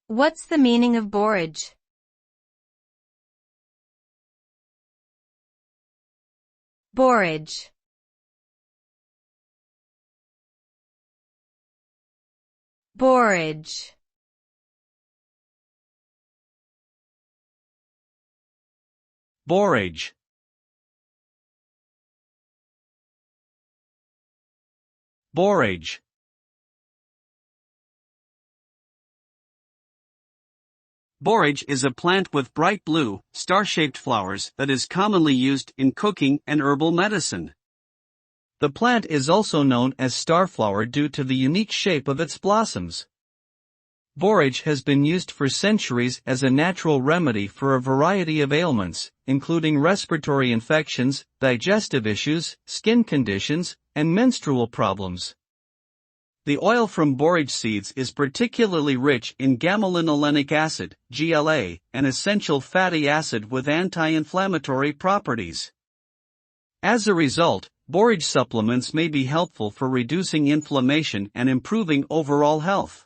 What's the meaning of borage? Borage. Borage. Borage. Borage. Borage is a plant with bright blue, star-shaped flowers that is commonly used in cooking and herbal medicine. The plant is also known as starflower due to the unique shape of its blossoms. Borage has been used for centuries as a natural remedy for a variety of ailments, including respiratory infections, digestive issues, skin conditions, and menstrual problems. The oil from borage seeds is particularly rich in gamma-linolenic acid, GLA, an essential fatty acid with anti-inflammatory properties. As a result, borage supplements may be helpful for reducing inflammation and improving overall health.